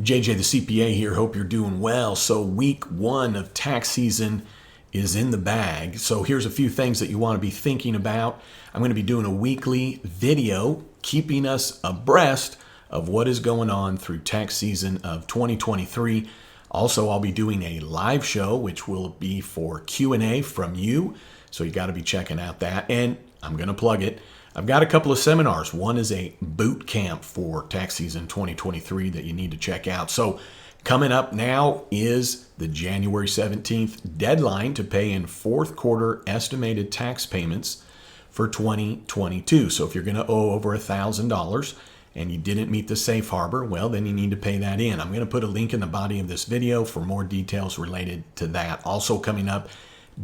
JJ the CPA here. Hope you're doing well. So week one of tax season is in the bag. So here's a few things that you want to be thinking about. I'm going to be doing a weekly video keeping us abreast of what is going on through tax season of 2023. Also, I'll be doing a live show, which will be for Q&A from you. So you got to be checking out that. And I'm going to plug it. I've got a couple of seminars. One is a boot camp for tax season 2023 that you need to check out. So coming up now is the January 17th deadline to pay in fourth quarter estimated tax payments for 2022. So if you're going to owe over $1,000 and you didn't meet the safe harbor, well, then you need to pay that in. I'm going to put a link in the body of this video for more details related to that. Also coming up,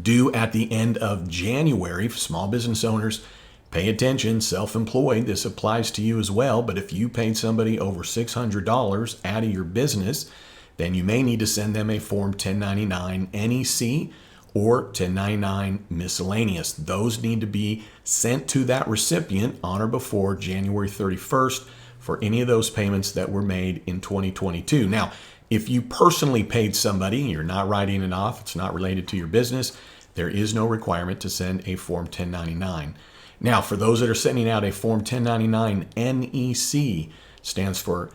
due at the end of January for small business owners. Pay attention, self-employed, this applies to you as well, but if you paid somebody over $600 out of your business, then you may need to send them a Form 1099 NEC or 1099 miscellaneous. Those need to be sent to that recipient on or before January 31st for any of those payments that were made in 2022. Now, if you personally paid somebody, you're not writing it off, it's not related to your business, there is no requirement to send a Form 1099. Now, for those that are sending out a Form 1099 NEC, stands for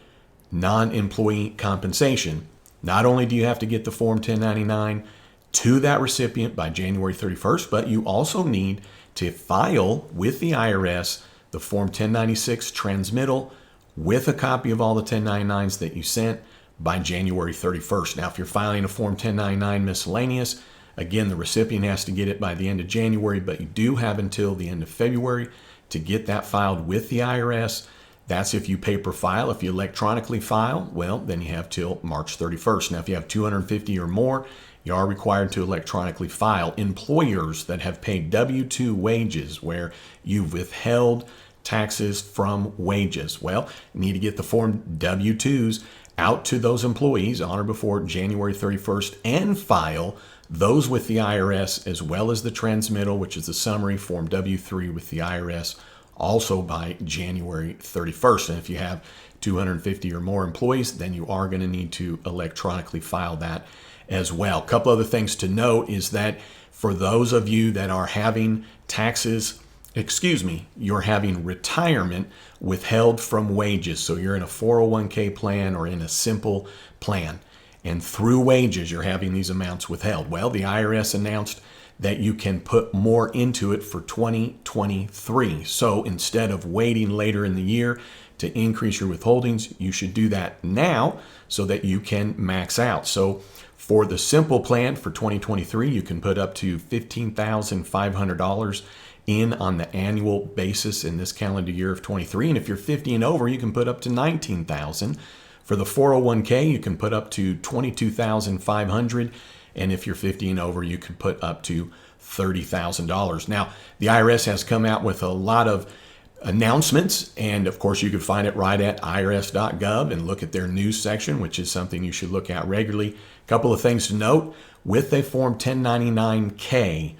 non-employee compensation. Not only do you have to get the Form 1099 to that recipient by January 31st, but you also need to file with the IRS the Form 1096 transmittal with a copy of all the 1099s that you sent by January 31st. Now, if you're filing a Form 1099 miscellaneous, again, the recipient has to get it by the end of January, but you do have until the end of February to get that filed with the IRS. That's if you paper file. If you electronically file, well, then you have till March 31st. Now, if you have 250 or more, you are required to electronically file. Employers that have paid W-2 wages, where you've withheld taxes from wages, well, you need to get the Form W-2s out to those employees on or before January 31st and file those with the IRS, as well as the transmittal, which is the summary Form W-3 with the IRS, also by January 31st. And if you have 250 or more employees, then you are going to need to electronically file that as well. A couple other things to note is that for those of you that are having you're having retirement withheld from wages. So you're in a 401k plan or in a simple plan, and through wages, you're having these amounts withheld. Well, the IRS announced that you can put more into it for 2023. So instead of waiting later in the year to increase your withholdings, you should do that now so that you can max out. So for the simple plan for 2023, you can put up to $15,500 in on the annual basis in this calendar year of 23. And if you're 50 and over, you can put up to $19,000. For the 401k, you can put up to $22,500, and if you're 50 and over, you can put up to $30,000. Now, the IRS has come out with a lot of announcements, and of course, you can find it right at irs.gov and look at their news section, which is something you should look at regularly. A couple of things to note: with a Form 1099-K,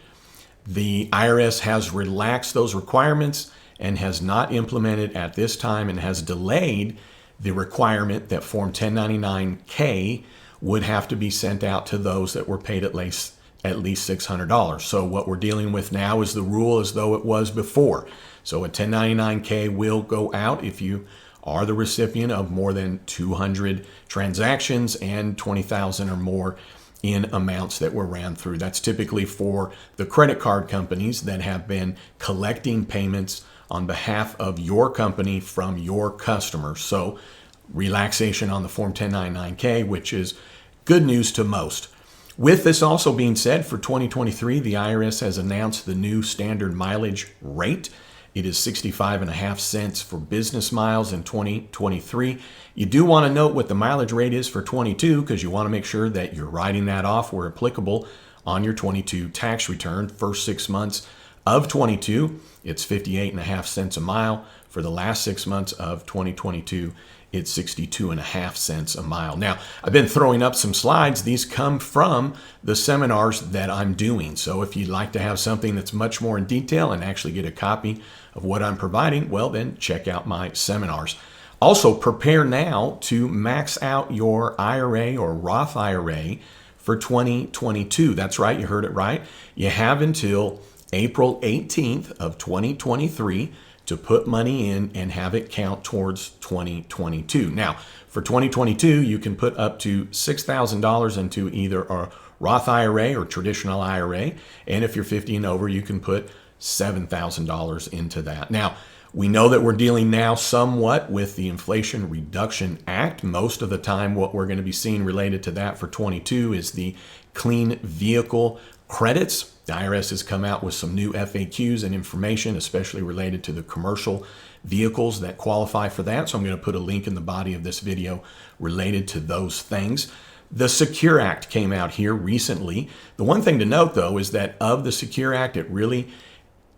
the IRS has relaxed those requirements and has not implemented at this time and has delayed the requirement that Form 1099-K would have to be sent out to those that were paid at least $600. So what we're dealing with now is the rule as though it was before. So a 1099-K will go out if you are the recipient of more than 200 transactions and 20,000 or more in amounts that were ran through. That's typically for the credit card companies that have been collecting payments on behalf of your company from your customers. So relaxation on the Form 1099-K, which is good news to most. With this also being said, for 2023, the IRS has announced the new standard mileage rate. It is 65.5 cents for business miles in 2023. You do want to note what the mileage rate is for 22 because you want to make sure that you're writing that off where applicable on your 22 tax return. First 6 months of 22, it's 58.5 cents a mile. For the last 6 months of 2022, it's 62.5 cents a mile. Now, I've been throwing up some slides. These come from the seminars that I'm doing. So if you'd like to have something that's much more in detail and actually get a copy of what I'm providing, well, then check out my seminars. Also, prepare now to max out your IRA or Roth IRA for 2022. That's right, you heard it right. You have until April 18th of 2023 to put money in and have it count towards 2022. Now, for 2022, you can put up to $6,000 into either a Roth IRA or traditional IRA. And if you're 50 and over, you can put $7,000 into that. Now, we know that we're dealing now somewhat with the Inflation Reduction Act. Most of the time, what we're going to be seeing related to that for 22 is the clean vehicle credits. The IRS has come out with some new FAQs and information, especially related to the commercial vehicles that qualify for that. So I'm going to put a link in the body of this video related to those things. The Secure Act came out here recently. The one thing to note, though, is that of the Secure Act, it really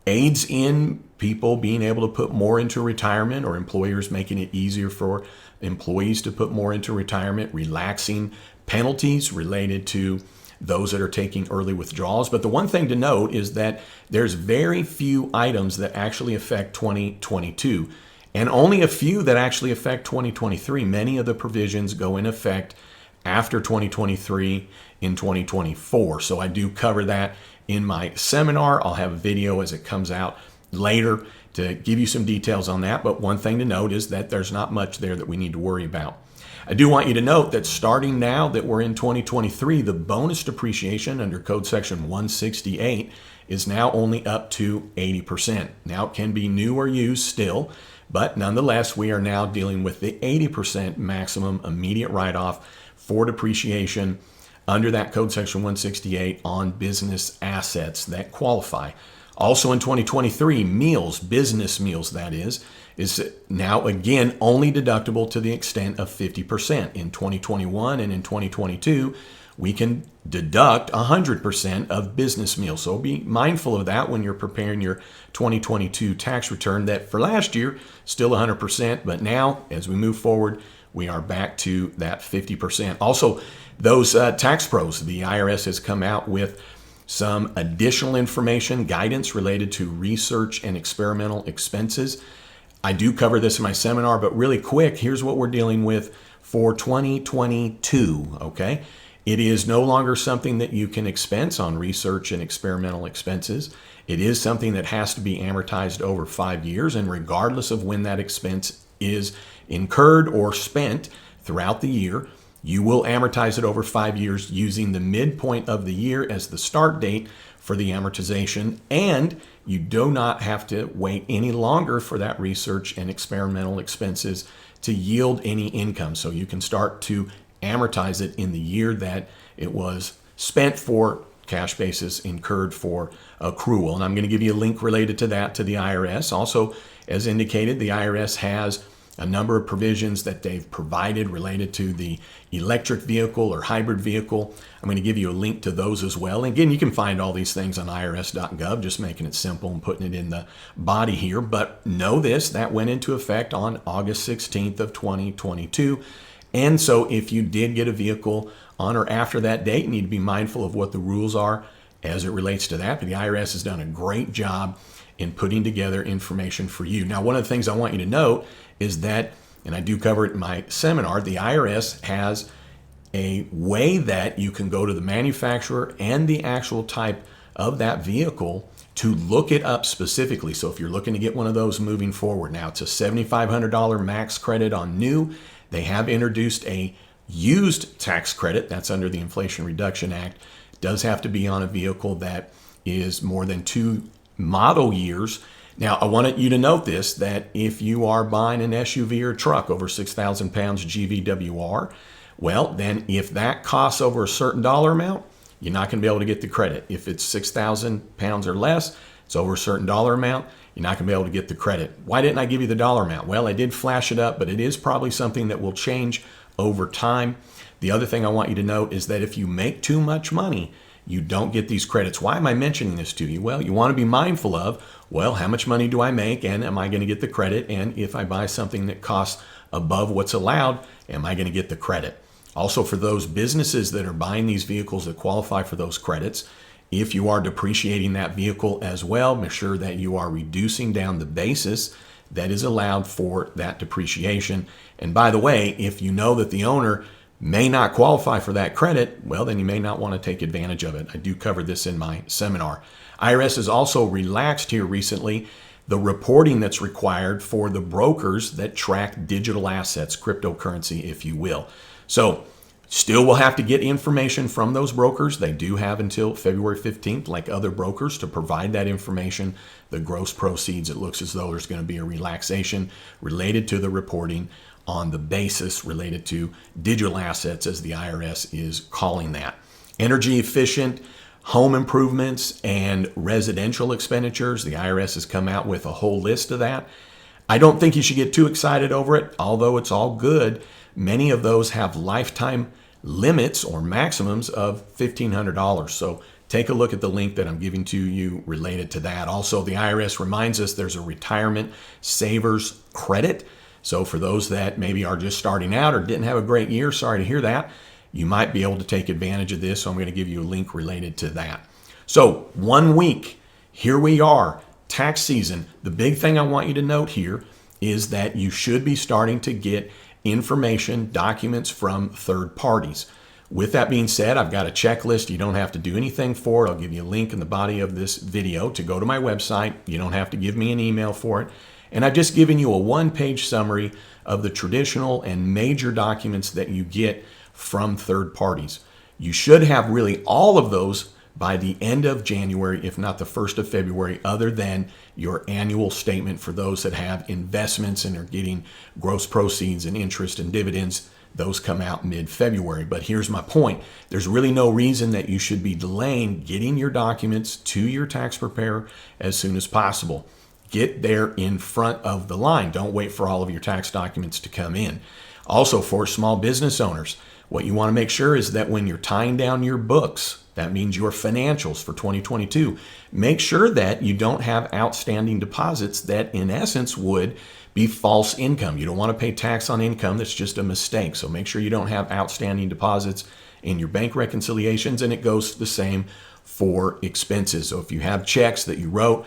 aids in people being able to put more into retirement, or employers making it easier for employees to put more into retirement, relaxing penalties related to those that are taking early withdrawals. But the one thing to note is that there's very few items that actually affect 2022 and only a few that actually affect 2023. Many of the provisions go in effect after 2023 in 2024. So I do cover that in my seminar. I'll have a video as it comes out later to give you some details on that. But one thing to note is that there's not much there that we need to worry about. I do want you to note that starting now that we're in 2023, the bonus depreciation under Code Section 168 is now only up to 80%. Now it can be new or used still, but nonetheless, we are now dealing with the 80% maximum immediate write-off for depreciation under that Code Section 168 on business assets that qualify. Also in 2023, meals, business meals that is now again only deductible to the extent of 50%. In 2021 and in 2022, we can deduct 100% of business meals. So be mindful of that when you're preparing your 2022 tax return, that for last year, still 100%, but now as we move forward, we are back to that 50%. Also, those tax pros, the IRS has come out with some additional information, guidance related to research and experimental expenses. I do cover this in my seminar, but really quick, here's what we're dealing with for 2022, okay? It is no longer something that you can expense on research and experimental expenses. It is something that has to be amortized over 5 years, and regardless of when that expense is incurred or spent throughout the year, you will amortize it over 5 years using the midpoint of the year as the start date for the amortization, and you do not have to wait any longer for that research and experimental expenses to yield any income. So you can start to amortize it in the year that it was spent for cash basis, incurred for accrual. And I'm going to give you a link related to that to the IRS. Also, as indicated, the IRS has a number of provisions that they've provided related to the electric vehicle or hybrid vehicle. I'm going to give you a link to those as well. And again, you can find all these things on irs.gov, just making it simple and putting it in the body here. But know this, that went into effect on August 16th of 2022. And so if you did get a vehicle on or after that date, you need to be mindful of what the rules are as it relates to that. But the IRS has done a great job in putting together information for you. Now, one of the things I want you to note is that, and I do cover it in my seminar, the IRS has a way that you can go to the manufacturer and the actual type of that vehicle to look it up specifically. So if you're looking to get one of those moving forward, now it's a $7,500 max credit on new. They have introduced a used tax credit that's under the Inflation Reduction Act. It does have to be on a vehicle that is more than 2 model years. Now, I wanted you to note this, that if you are buying an SUV or truck over 6,000 pounds GVWR, well, then if that costs over a certain dollar amount, you're not going to be able to get the credit. If it's 6,000 pounds or less, it's over a certain dollar amount, you're not going to be able to get the credit. Why didn't I give you the dollar amount? Well, I did flash it up, but it is probably something that will change over time. The other thing I want you to note is that if you make too much money, you don't get these credits. Why am I mentioning this to you? Well, you want to be mindful of, well, how much money do I make and am I going to get the credit? And if I buy something that costs above what's allowed, am I going to get the credit? Also, for those businesses that are buying these vehicles that qualify for those credits, if you are depreciating that vehicle as well, make sure that you are reducing down the basis that is allowed for that depreciation. And by the way, if you know that the owner may not qualify for that credit, well, then you may not want to take advantage of it. I do cover this in my seminar. IRS has also relaxed here recently the reporting that's required for the brokers that track digital assets, cryptocurrency, if you will. So still will have to get information from those brokers. They do have until February 15th, like other brokers, to provide that information. The gross proceeds, it looks as though there's going to be a relaxation related to the reporting on the basis related to digital assets, as the IRS is calling that. Energy efficient home improvements and residential expenditures. The IRS has come out with a whole list of that. I don't think you should get too excited over it, although it's all good. Many of those have lifetime limits or maximums of $1,500. So take a look at the link that I'm giving to you related to that. Also, the IRS reminds us there's a retirement savers credit. So for those that maybe are just starting out or didn't have a great year, sorry to hear that, you might be able to take advantage of this. So I'm going to give you a link related to that. So 1 week, here we are, tax season. The big thing I want you to note here is that you should be starting to get information, documents from third parties. With that being said, I've got a checklist. You don't have to do anything for it. I'll give you a link in the body of this video to go to my website. You don't have to give me an email for it. And I've just given you a one-page summary of the traditional and major documents that you get from third parties. You should have really all of those by the end of January, if not the 1st of February, other than your annual statement for those that have investments and are getting gross proceeds and interest and dividends. Those come out mid-February. But here's my point. There's really no reason that you should be delaying getting your documents to your tax preparer as soon as possible. Get there in front of the line. Don't wait for all of your tax documents to come in. Also, for small business owners, what you want to make sure is that when you're tying down your books, that means your financials for 2022, make sure that you don't have outstanding deposits that in essence would be false income. You don't want to pay tax on income that's just a mistake. So make sure you don't have outstanding deposits in your bank reconciliations, and it goes the same for expenses. So if you have checks that you wrote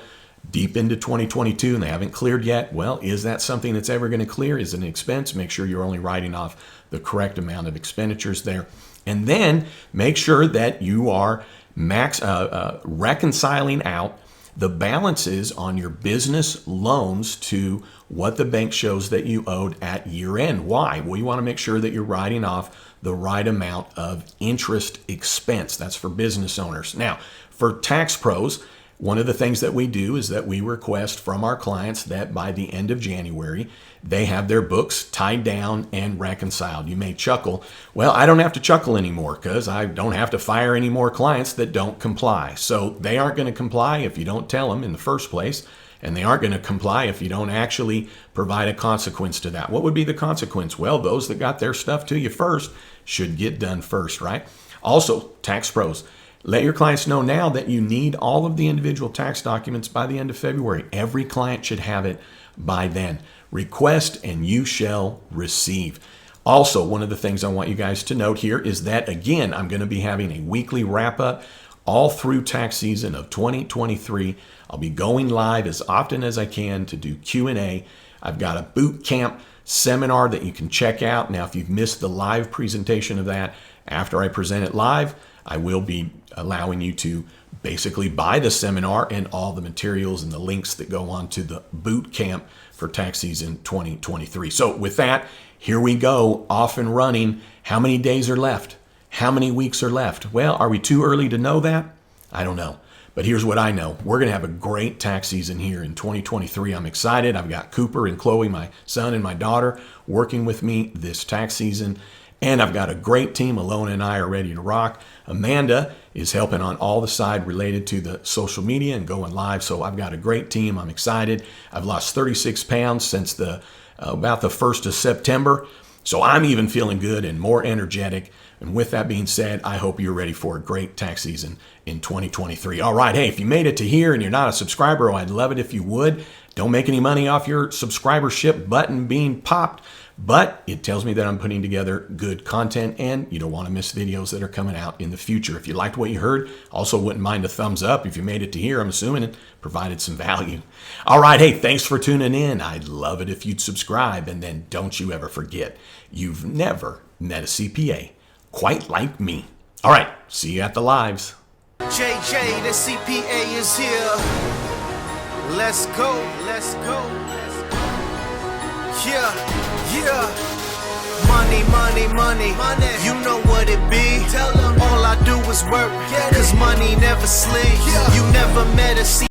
deep into 2022 and they haven't cleared yet, well, is that something that's ever going to clear? Is it an expense? Make sure you're only writing off the correct amount of expenditures there. And then make sure that you are reconciling out the balances on your business loans to what the bank shows that you owed at year end. Why? Well, you want to make sure that you're writing off the right amount of interest expense. That's for business owners. Now, for tax pros, one of the things that we do is that we request from our clients that by the end of January, they have their books tied down and reconciled. You may chuckle, well, I don't have to chuckle anymore because I don't have to fire any more clients that don't comply. So they aren't going to comply if you don't tell them in the first place, and they aren't going to comply if you don't actually provide a consequence to that. What would be the consequence? Well, those that got their stuff to you first should get done first, right? Also, tax pros, let your clients know now that you need all of the individual tax documents by the end of February. Every client should have it by then. Request and you shall receive. Also, one of the things I want you guys to note here is that, again, I'm going to be having a weekly wrap-up all through tax season of 2023. I'll be going live as often as I can to do Q&A. I've got a boot camp seminar that you can check out. Now, if you've missed the live presentation of that, after I present it live, I will be allowing you to basically buy the seminar and all the materials and the links that go on to the boot camp for tax season 2023. So with that, here we go, off and running. How many days are left? How many weeks are left? Well, are we too early to know that? I don't know. But here's what I know. We're going to have a great tax season here in 2023. I'm excited. I've got Cooper and Chloe, my son and my daughter, working with me this tax season. And I've got a great team. Alona and I are ready to rock. Amanda is helping on all the side related to the social media and going live. So I've got a great team. I'm excited. I've lost 36 pounds since about the 1st of September. So I'm even feeling good and more energetic. And with that being said, I hope you're ready for a great tax season in 2023. All right. Hey, if you made it to here and you're not a subscriber, I'd love it if you would. Don't make any money off your subscribership button being popped. but it tells me that I'm putting together good content and you don't want to miss videos that are coming out in the future. If you liked what you heard, also wouldn't mind a thumbs up if you made it to here. I'm assuming it provided some value. All right, hey, thanks for tuning in. I'd love it if you'd subscribe, and then don't you ever forget, you've never met a CPA quite like me. All right, see you at the lives. JJ, the CPA is here. Let's go, let's go. Yeah, yeah. Money, money, money, money. You know what it be. Tell them all I do is work. Cause money never sleeps. You never met a CPA.